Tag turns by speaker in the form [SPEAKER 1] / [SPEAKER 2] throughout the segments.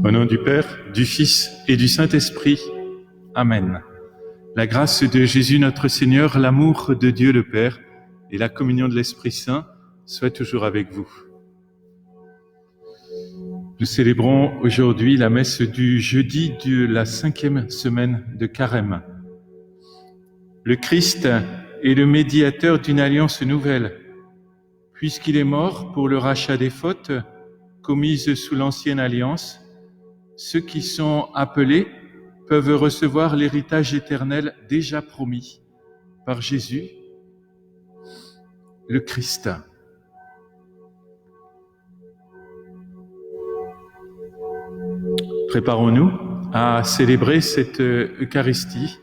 [SPEAKER 1] Au nom du Père, du Fils et du Saint-Esprit. Amen. La grâce de Jésus notre Seigneur, l'amour de Dieu le Père et la communion de l'Esprit Saint soient toujours avec vous. Nous célébrons aujourd'hui la messe du jeudi de la 5e semaine de Carême. Le Christ est le médiateur d'une alliance nouvelle, puisqu'il est mort pour le rachat des fautes commises sous l'ancienne alliance. Ceux qui sont appelés peuvent recevoir l'héritage éternel déjà promis par Jésus, le Christ. Préparons-nous à célébrer cette Eucharistie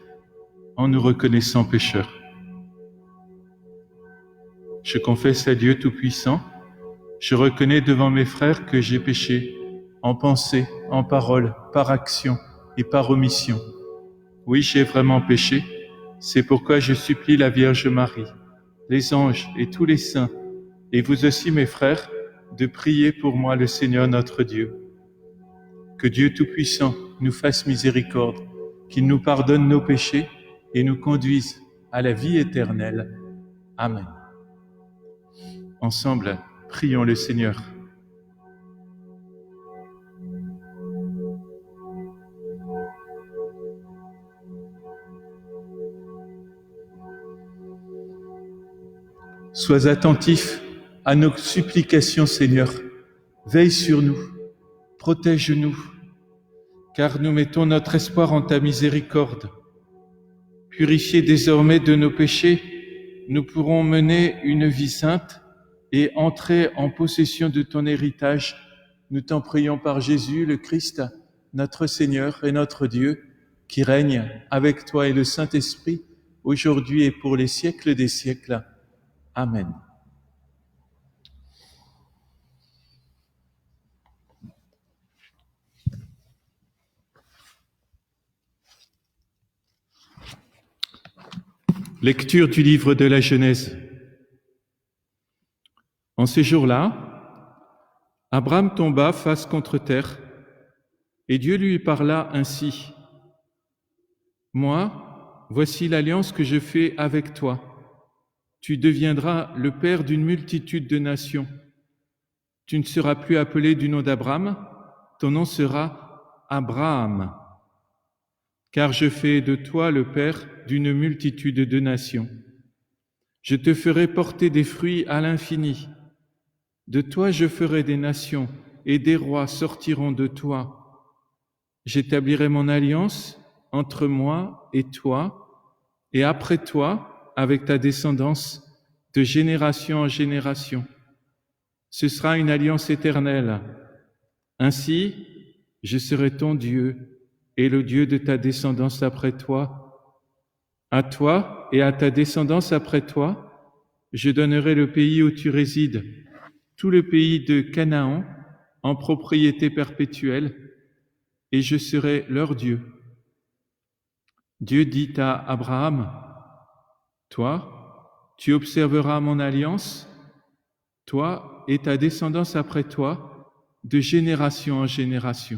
[SPEAKER 1] en nous reconnaissant pécheurs. Je confesse à Dieu Tout-Puissant, je reconnais devant mes frères que j'ai péché en pensée, en parole, par action et par omission. Oui, j'ai vraiment péché. C'est pourquoi je supplie la Vierge Marie, les anges et tous les saints, et vous aussi mes frères, de prier pour moi le Seigneur notre Dieu. Que Dieu Tout-Puissant nous fasse miséricorde, qu'il nous pardonne nos péchés et nous conduise à la vie éternelle. Amen. Ensemble, prions le Seigneur. Sois attentif à nos supplications, Seigneur. Veille sur nous, protège-nous, car nous mettons notre espoir en ta miséricorde. Purifiés désormais de nos péchés, nous pourrons mener une vie sainte et entrer en possession de ton héritage. Nous t'en prions par Jésus, le Christ, notre Seigneur et notre Dieu, qui règne avec toi et le Saint-Esprit, aujourd'hui et pour les siècles des siècles. Amen. Lecture du livre de la Genèse. En ces jours-là, Abraham tomba face contre terre, et Dieu lui parla ainsi. « Moi, voici l'alliance que je fais avec toi. Tu deviendras le père d'une multitude de nations. Tu ne seras plus appelé du nom d'Abraham, ton nom sera Abraham, car je fais de toi le père d'une multitude de nations. Je te ferai porter des fruits à l'infini. De toi je ferai des nations, et des rois sortiront de toi. J'établirai mon alliance entre moi et toi, et après toi, avec ta descendance, de génération en génération. Ce sera une alliance éternelle. Ainsi, je serai ton Dieu et le Dieu de ta descendance après toi. À toi et à ta descendance après toi, je donnerai le pays où tu résides, tout le pays de Canaan, en propriété perpétuelle, et je serai leur Dieu. Dieu dit à Abraham, « Toi, tu observeras mon alliance, toi et ta descendance après toi, de génération en génération. »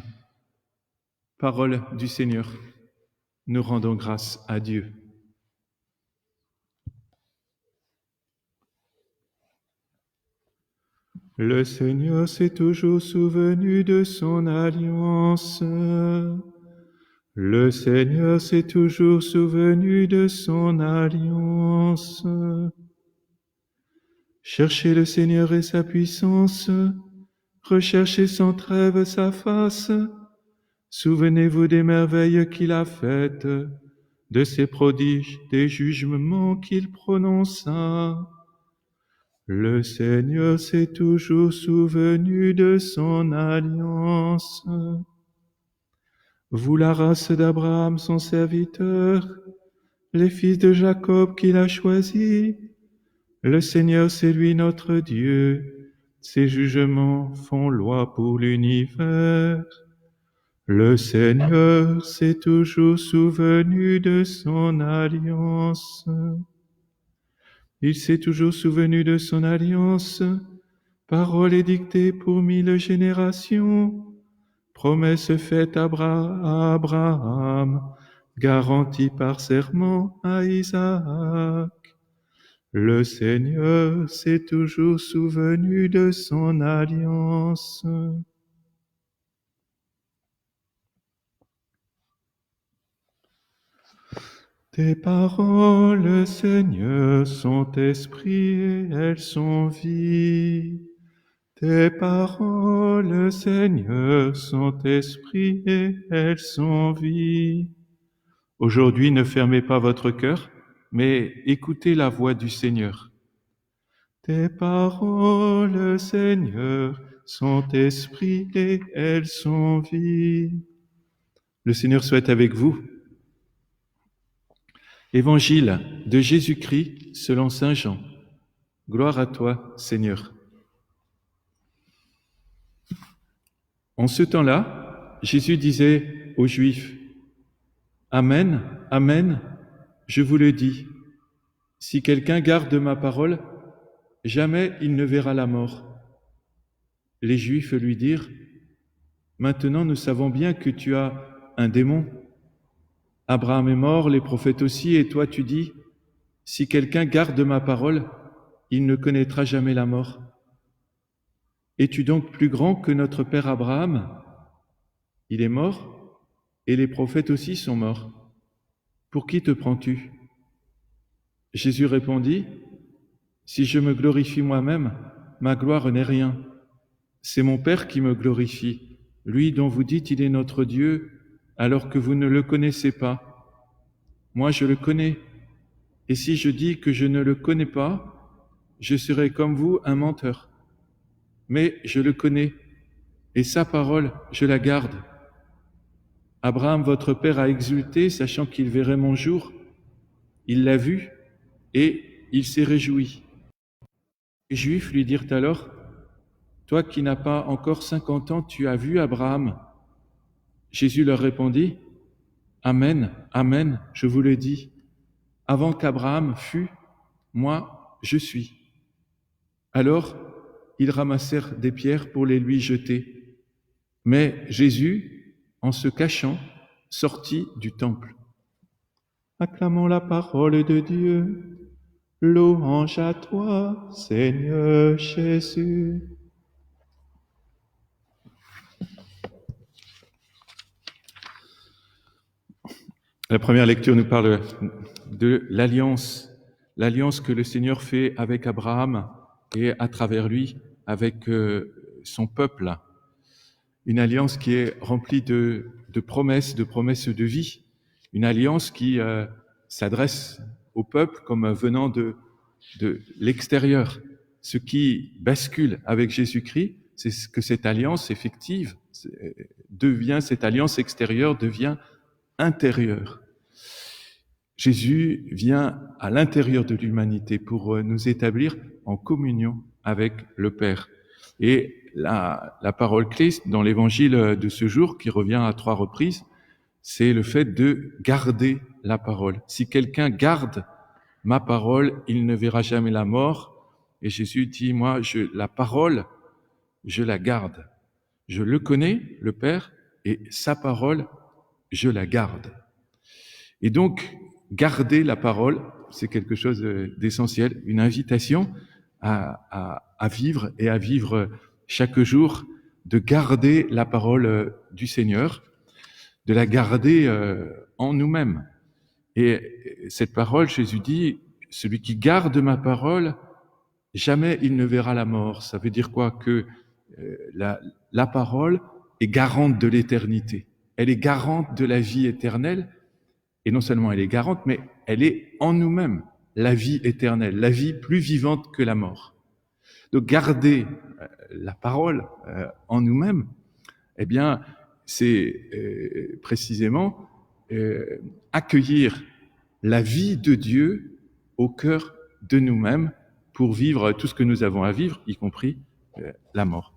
[SPEAKER 1] Parole du Seigneur. Nous rendons grâce à Dieu. Le Seigneur s'est toujours souvenu de son alliance. Le Seigneur s'est toujours souvenu de son alliance. Cherchez le Seigneur et sa puissance, recherchez sans trêve sa face. Souvenez-vous des merveilles qu'il a faites, de ses prodiges, des jugements qu'il prononça. Le Seigneur s'est toujours souvenu de son alliance. Vous, la race d'Abraham, son serviteur, les fils de Jacob qu'il a choisis, le Seigneur, c'est lui notre Dieu, ses jugements font loi pour l'univers. Le Seigneur s'est toujours souvenu de son alliance. Il s'est toujours souvenu de son alliance, parole édictée pour 1000 générations, promesse faite à Abraham, garantie par serment à Isaac. Le Seigneur s'est toujours souvenu de son alliance. Tes paroles, Seigneur, sont esprit et elles sont vie. Tes paroles, Seigneur, sont esprit et elles sont vie. Aujourd'hui, ne fermez pas votre cœur, mais écoutez la voix du Seigneur. Tes paroles, Seigneur, sont esprit et elles sont vie. Le Seigneur soit avec vous. Évangile de Jésus-Christ selon saint Jean. Gloire à toi, Seigneur. En ce temps-là, Jésus disait aux Juifs, « Amen, Amen, je vous le dis, si quelqu'un garde ma parole, jamais il ne verra la mort. » Les Juifs lui dirent, « Maintenant nous savons bien que tu as un démon. Abraham est mort, les prophètes aussi, et toi tu dis, « Si quelqu'un garde ma parole, il ne connaîtra jamais la mort. » Es-tu donc plus grand que notre père Abraham? Il est mort, et les prophètes aussi sont morts. Pour qui te prends-tu? Jésus répondit, si je me glorifie moi-même, ma gloire n'est rien. C'est mon Père qui me glorifie, lui dont vous dites il est notre Dieu, alors que vous ne le connaissez pas. Moi je le connais, et si je dis que je ne le connais pas, je serai comme vous un menteur. Mais je le connais, et sa parole, je la garde. Abraham, votre père, a exulté, sachant qu'il verrait mon jour. Il l'a vu, et il s'est réjoui. Les Juifs lui dirent alors, « Toi qui n'as pas encore 50 ans, tu as vu Abraham. » Jésus leur répondit, « Amen, Amen, je vous le dis, avant qu'Abraham fût, moi, je suis. » Alors, ils ramassèrent des pierres pour les lui jeter. Mais Jésus, en se cachant, sortit du temple. Acclamons la parole de Dieu. Louange à toi, Seigneur Jésus. La première lecture nous parle de l'alliance que le Seigneur fait avec Abraham et à travers lui avec son peuple. Une alliance qui est remplie de promesses de vie. Une alliance qui s'adresse au peuple comme venant de l'extérieur. Ce qui bascule avec Jésus-Christ, c'est que cette alliance effective cette alliance extérieure devient intérieure. Jésus vient à l'intérieur de l'humanité pour nous établir en communion avec le Père. Et la parole clé dans l'évangile de ce jour, qui revient à 3 reprises, c'est le fait de garder la parole. Si quelqu'un garde ma parole, il ne verra jamais la mort. Et Jésus dit, moi, la parole, je la garde. Je le connais, le Père, et sa parole, je la garde. Et donc, garder la parole, c'est quelque chose d'essentiel, une invitation à vivre et à vivre chaque jour, de garder la parole du Seigneur, de la garder en nous-mêmes. Et cette parole, Jésus dit, celui qui garde ma parole, jamais il ne verra la mort. Ça veut dire quoi? Que la parole est garante de l'éternité. Elle est garante de la vie éternelle. Et non seulement elle est garante, mais elle est en nous-mêmes la vie éternelle, la vie plus vivante que la mort. Donc garder la parole en nous-mêmes, eh bien, c'est précisément accueillir la vie de Dieu au cœur de nous-mêmes pour vivre tout ce que nous avons à vivre, y compris la mort.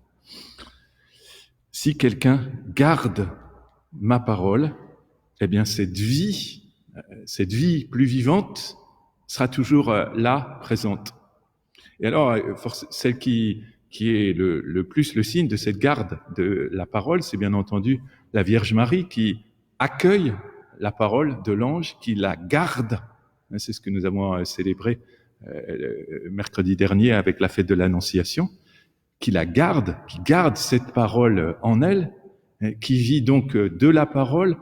[SPEAKER 1] Si quelqu'un garde ma parole, eh bien cette vie plus vivante sera toujours là, présente. Et alors, celles qui qui est le plus le signe de cette garde de la parole, c'est bien entendu la Vierge Marie qui accueille la parole de l'ange, qui la garde. C'est ce que nous avons célébré mercredi dernier avec la fête de l'Annonciation, qui la garde, qui garde cette parole en elle, qui vit donc de la parole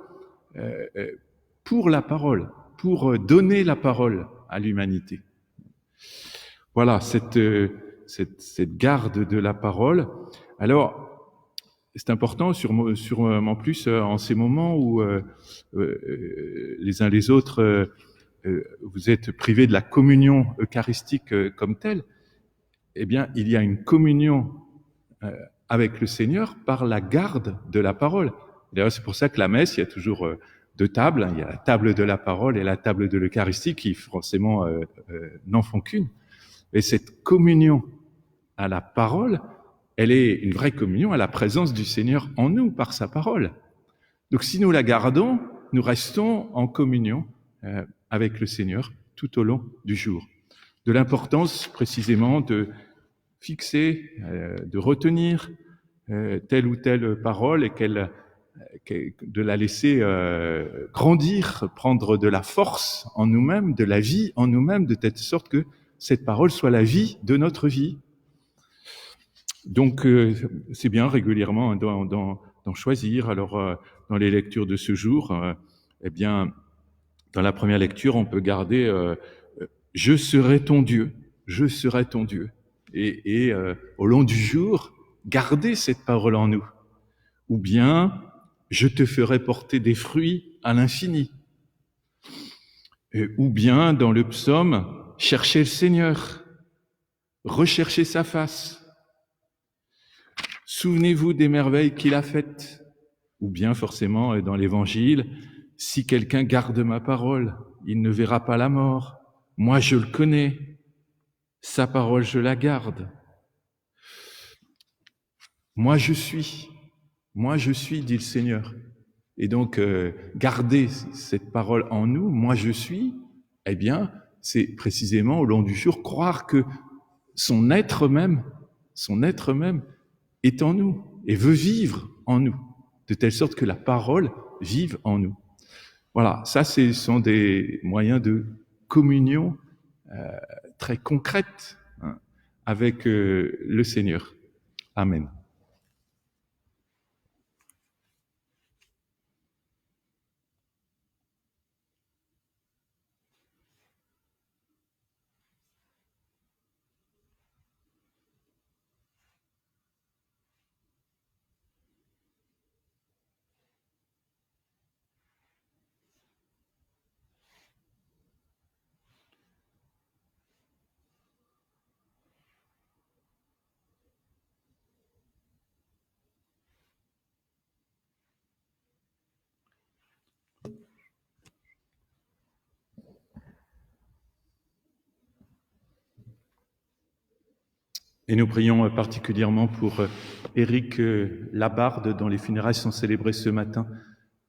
[SPEAKER 1] pour la parole, pour donner la parole à l'humanité. Voilà, cette garde de la parole. Alors, c'est important, sûrement plus en ces moments où les uns les autres, vous êtes privés de la communion eucharistique comme telle. Eh bien, il y a une communion avec le Seigneur par la garde de la parole. D'ailleurs, c'est pour ça que la messe, il y a toujours deux tables. Hein. Il y a la table de la parole et la table de l'Eucharistie qui, forcément, n'en font qu'une. Et cette communion à la parole, elle est une vraie communion à la présence du Seigneur en nous par sa parole. Donc si nous la gardons, nous restons en communion avec le Seigneur tout au long du jour. De l'importance précisément de fixer, de retenir telle ou telle parole et de la laisser grandir, prendre de la force en nous-mêmes, de la vie en nous-mêmes, de telle sorte que cette parole soit la vie de notre vie. Donc, c'est bien régulièrement d'en choisir. Alors, dans les lectures de ce jour, eh bien, dans la première lecture, on peut garder « Je serai ton Dieu, je serai ton Dieu ». Et au long du jour, garder cette parole en nous. Ou bien, je te ferai porter des fruits à l'infini. Ou bien, dans le psaume, chercher le Seigneur, rechercher sa face. Souvenez-vous des merveilles qu'il a faites. Ou bien, forcément, dans l'Évangile, si quelqu'un garde ma parole, il ne verra pas la mort. Moi, je le connais. Sa parole, je la garde. Moi, je suis, dit le Seigneur. Et donc, garder cette parole en nous, moi, je suis, eh bien, c'est précisément au long du jour croire que son être même est en nous et veut vivre en nous, de telle sorte que la parole vive en nous. Voilà, ça, ce sont des moyens de communion très concrètes avec le Seigneur. Amen. Et nous prions particulièrement pour Éric Labarde, dont les funérailles sont célébrées ce matin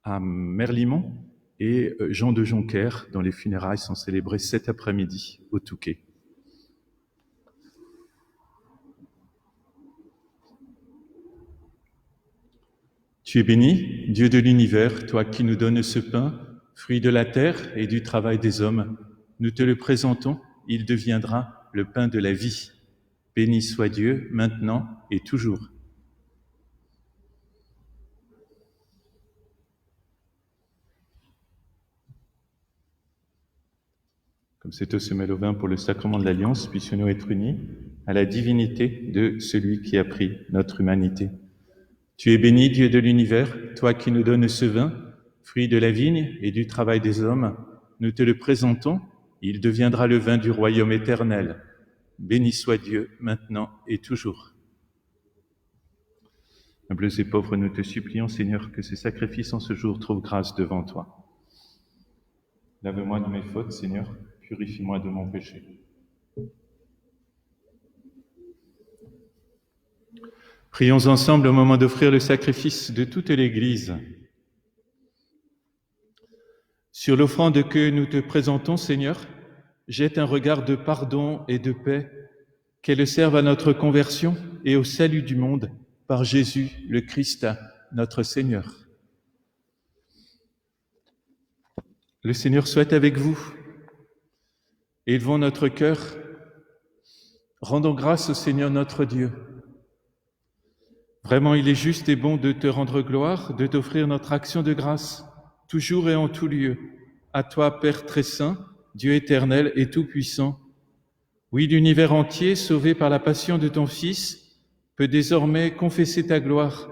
[SPEAKER 1] à Merlimont, et Jean de Jonquer, dont les funérailles sont célébrées cet après-midi au Touquet. Tu es béni, Dieu de l'univers, toi qui nous donnes ce pain, fruit de la terre et du travail des hommes. Nous te le présentons, il deviendra le pain de la vie. Béni soit Dieu, maintenant et toujours. Comme cette eau se mêle au vin pour le sacrement de l'Alliance, puissions-nous être unis à la divinité de celui qui a pris notre humanité. Tu es béni, Dieu de l'univers, toi qui nous donnes ce vin, fruit de la vigne et du travail des hommes. Nous te le présentons, il deviendra le vin du royaume éternel. Béni soit Dieu, maintenant et toujours. Humbles et pauvres, nous te supplions, Seigneur, que ce sacrifice en ce jour trouve grâce devant toi. Lave-moi de mes fautes, Seigneur, purifie-moi de mon péché. Prions ensemble au moment d'offrir le sacrifice de toute l'Église. Sur l'offrande que nous te présentons, Seigneur, jette un regard de pardon et de paix qu'elles servent à notre conversion et au salut du monde par Jésus le Christ, notre Seigneur. Le Seigneur soit avec vous. Élevons notre cœur, rendons grâce au Seigneur notre Dieu. Vraiment, il est juste et bon de te rendre gloire, de t'offrir notre action de grâce, toujours et en tout lieu. À toi, Père très saint, Dieu éternel et tout-puissant. Oui, l'univers entier, sauvé par la passion de ton Fils, peut désormais confesser ta gloire.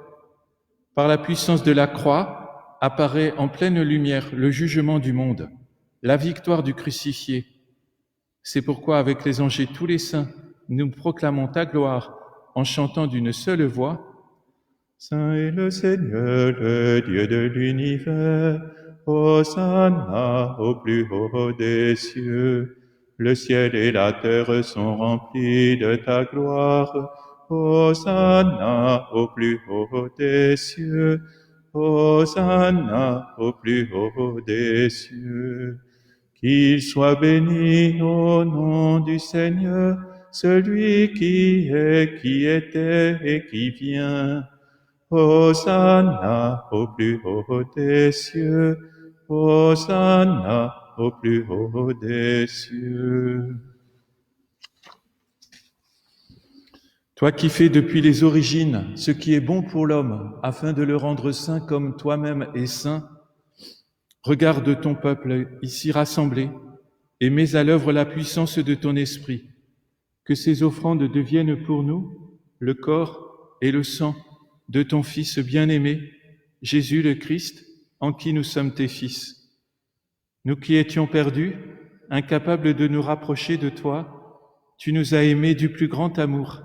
[SPEAKER 1] Par la puissance de la croix, apparaît en pleine lumière le jugement du monde, la victoire du crucifié. C'est pourquoi, avec les anges et tous les saints, nous proclamons ta gloire en chantant d'une seule voix. Saint est le Seigneur, le Dieu de l'univers, Hosanna au plus haut des cieux. Le ciel et la terre sont remplis de ta gloire. Hosanna au plus haut des cieux. Hosanna au plus haut des cieux. Qu'il soit béni au nom du Seigneur, celui qui est, qui était et qui vient. Hosanna au plus haut des cieux, Hosanna au plus haut des cieux. Toi qui fais depuis les origines ce qui est bon pour l'homme, afin de le rendre saint comme toi-même es saint, regarde ton peuple ici rassemblé et mets à l'œuvre la puissance de ton esprit, que ces offrandes deviennent pour nous le corps et le sang de ton Fils bien-aimé, Jésus le Christ, en qui nous sommes tes fils. Nous qui étions perdus, incapables de nous rapprocher de toi, tu nous as aimés du plus grand amour.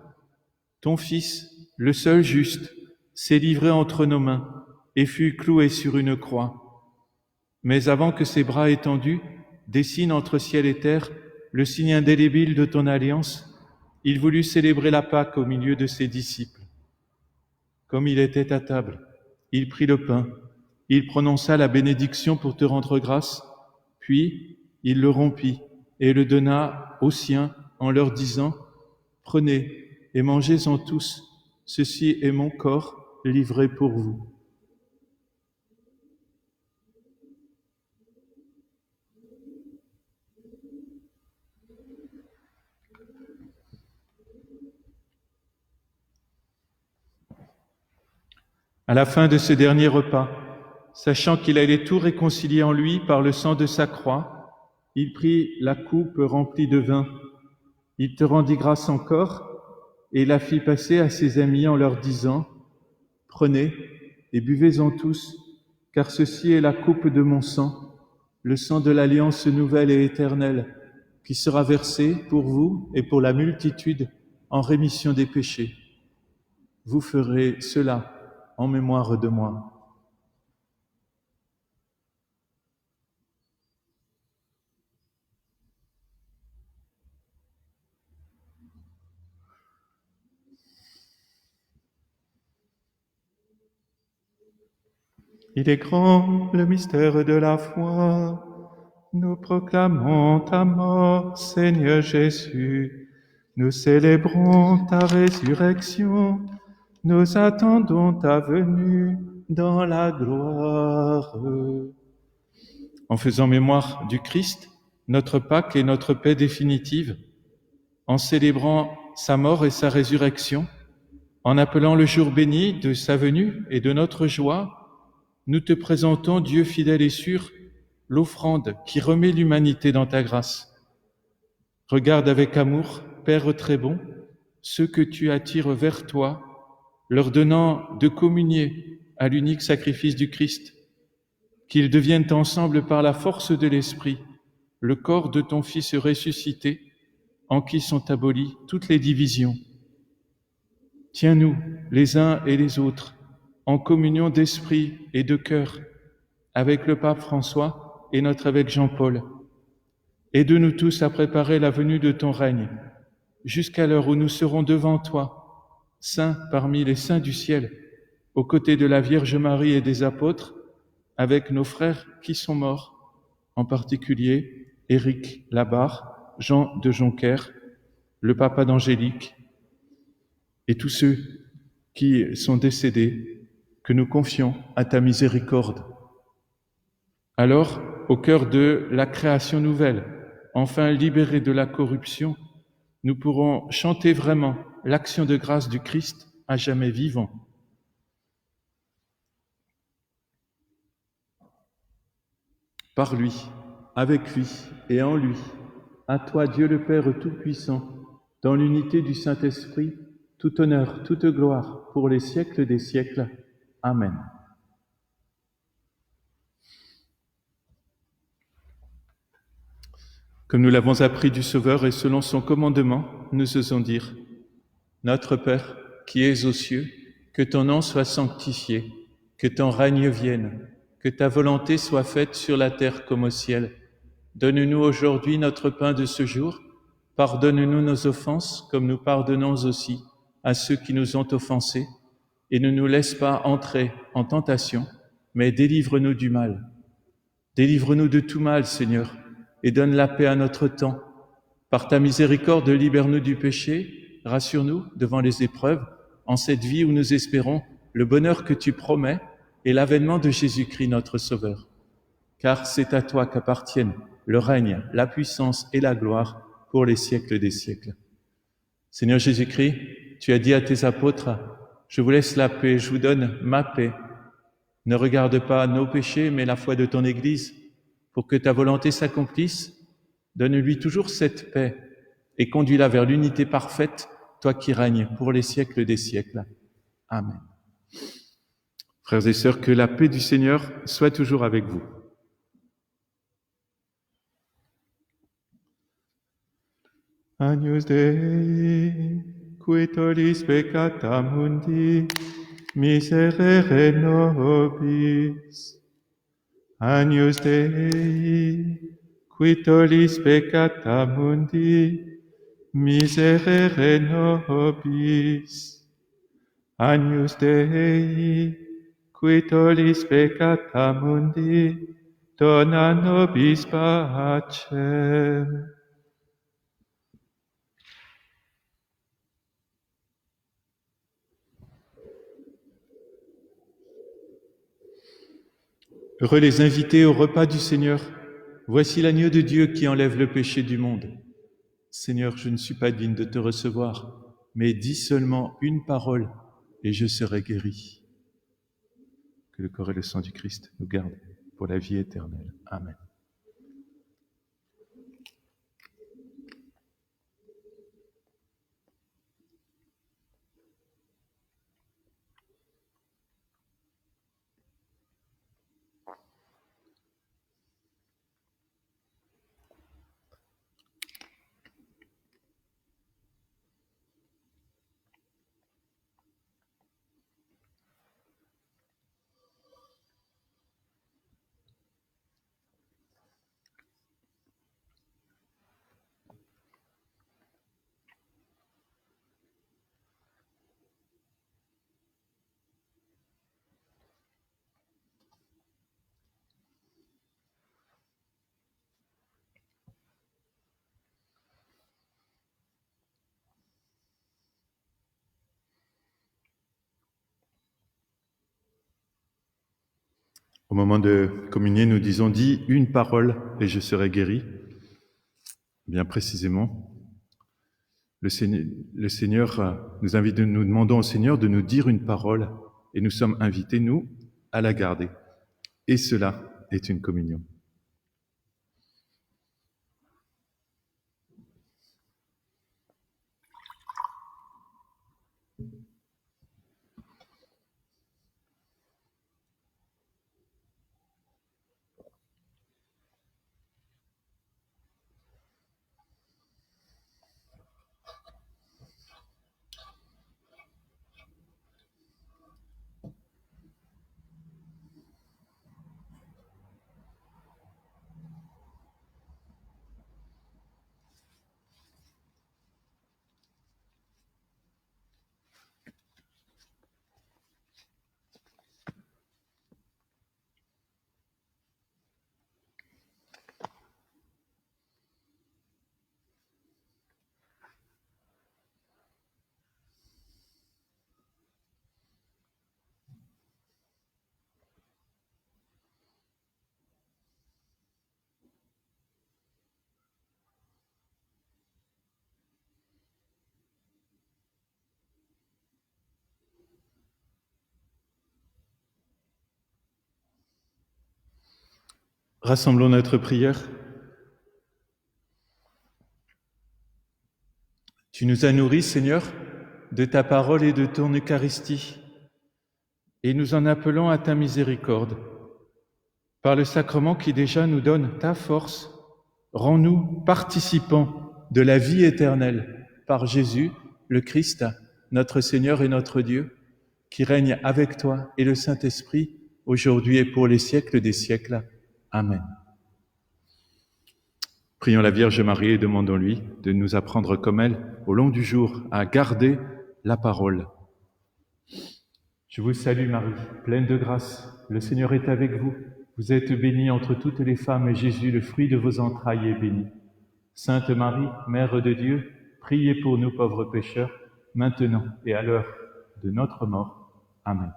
[SPEAKER 1] Ton Fils, le seul juste, s'est livré entre nos mains et fut cloué sur une croix. Mais avant que ses bras étendus dessinent entre ciel et terre le signe indélébile de ton alliance, il voulut célébrer la Pâque au milieu de ses disciples. Comme il était à table, il prit le pain, il prononça la bénédiction pour te rendre grâce, puis il le rompit et le donna aux siens en leur disant « Prenez et mangez-en tous, ceci est mon corps livré pour vous. » À la fin de ce dernier repas, sachant qu'il allait tout réconcilier en lui par le sang de sa croix, il prit la coupe remplie de vin. Il te rendit grâce encore et la fit passer à ses amis en leur disant « Prenez et buvez-en tous, car ceci est la coupe de mon sang, le sang de l'alliance nouvelle et éternelle, qui sera versé pour vous et pour la multitude en rémission des péchés. Vous ferez cela en mémoire de moi. » Il est grand le mystère de la foi. Nous proclamons ta mort, Seigneur Jésus. Nous célébrons ta résurrection. Nous attendons ta venue dans la gloire. En faisant mémoire du Christ, notre Pâque et notre paix définitive, en célébrant sa mort et sa résurrection, en appelant le jour béni de sa venue et de notre joie, nous te présentons, Dieu fidèle et sûr, l'offrande qui remet l'humanité dans ta grâce. Regarde avec amour, Père très bon, ceux que tu attires vers toi, leur donnant de communier à l'unique sacrifice du Christ, qu'ils deviennent ensemble par la force de l'Esprit, le corps de ton Fils ressuscité, en qui sont abolies toutes les divisions. Tiens-nous, les uns et les autres, en communion d'esprit et de cœur, avec le pape François et notre évêque Jean-Paul. Aide-nous tous à préparer la venue de ton règne, jusqu'à l'heure où nous serons devant toi, saints parmi les saints du ciel, aux côtés de la Vierge Marie et des apôtres, avec nos frères qui sont morts, en particulier Éric Labarre, Jean de Jonquère, le papa d'Angélique et tous ceux qui sont décédés, que nous confions à ta miséricorde. Alors, au cœur de la création nouvelle, enfin libérés de la corruption, nous pourrons chanter vraiment l'action de grâce du Christ à jamais vivant. Par lui, avec lui et en lui, à toi Dieu le Père Tout-Puissant, dans l'unité du Saint-Esprit, tout honneur, toute gloire, pour les siècles des siècles. Amen. Comme nous l'avons appris du Sauveur et selon son commandement, nous osons dire: Notre Père, qui es aux cieux, que ton nom soit sanctifié, que ton règne vienne, que ta volonté soit faite sur la terre comme au ciel. Donne-nous aujourd'hui notre pain de ce jour. Pardonne-nous nos offenses, comme nous pardonnons aussi à ceux qui nous ont offensés. Et ne nous laisse pas entrer en tentation, mais délivre-nous du mal. Délivre-nous de tout mal, Seigneur, et donne la paix à notre temps. Par ta miséricorde, libère-nous du péché, rassure-nous devant les épreuves, en cette vie où nous espérons le bonheur que tu promets et l'avènement de Jésus-Christ, notre Sauveur. Car c'est à toi qu'appartiennent le règne, la puissance et la gloire pour les siècles des siècles. Seigneur Jésus-Christ, tu as dit à tes apôtres: je vous laisse la paix, je vous donne ma paix. Ne regarde pas nos péchés, mais la foi de ton Église. Pour que ta volonté s'accomplisse, donne-lui toujours cette paix et conduis-la vers l'unité parfaite, toi qui règnes pour les siècles des siècles. Amen. Frères et sœurs, que la paix du Seigneur soit toujours avec vous. Agnus Dei, qui tollis peccata mundi, miserere nobis. Agnus Dei, qui tollis peccata mundi, miserere nobis. Agnus Dei, qui tollis peccata mundi, dona nobis pacem. Heureux les invités au repas du Seigneur. Voici l'agneau de Dieu qui enlève le péché du monde. Seigneur, je ne suis pas digne de te recevoir, mais dis seulement une parole et je serai guéri. Que le corps et le sang du Christ nous gardent pour la vie éternelle. Amen. Au moment de communier, nous disons: dis une parole et je serai guéri. Bien précisément, le Seigneur nous invite, nous demandons au Seigneur de nous dire une parole et nous sommes invités, nous, à la garder. Et cela est une communion. Rassemblons notre prière. Tu nous as nourris, Seigneur, de ta parole et de ton Eucharistie, et nous en appelons à ta miséricorde. Par le sacrement qui déjà nous donne ta force, rends-nous participants de la vie éternelle par Jésus, le Christ, notre Seigneur et notre Dieu, qui règne avec toi et le Saint-Esprit, aujourd'hui et pour les siècles des siècles. Amen. Prions la Vierge Marie et demandons-lui de nous apprendre comme elle, au long du jour, à garder la parole. Je vous salue Marie, pleine de grâce, le Seigneur est avec vous. Vous êtes bénie entre toutes les femmes et Jésus, le fruit de vos entrailles, est béni. Sainte Marie, Mère de Dieu, priez pour nous pauvres pécheurs, maintenant et à l'heure de notre mort. Amen.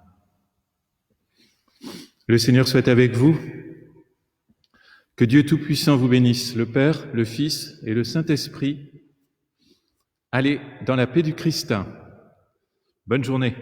[SPEAKER 1] Le Seigneur soit avec vous. Que Dieu Tout-Puissant vous bénisse, le Père, le Fils et le Saint-Esprit. Allez dans la paix du Christ. Bonne journée.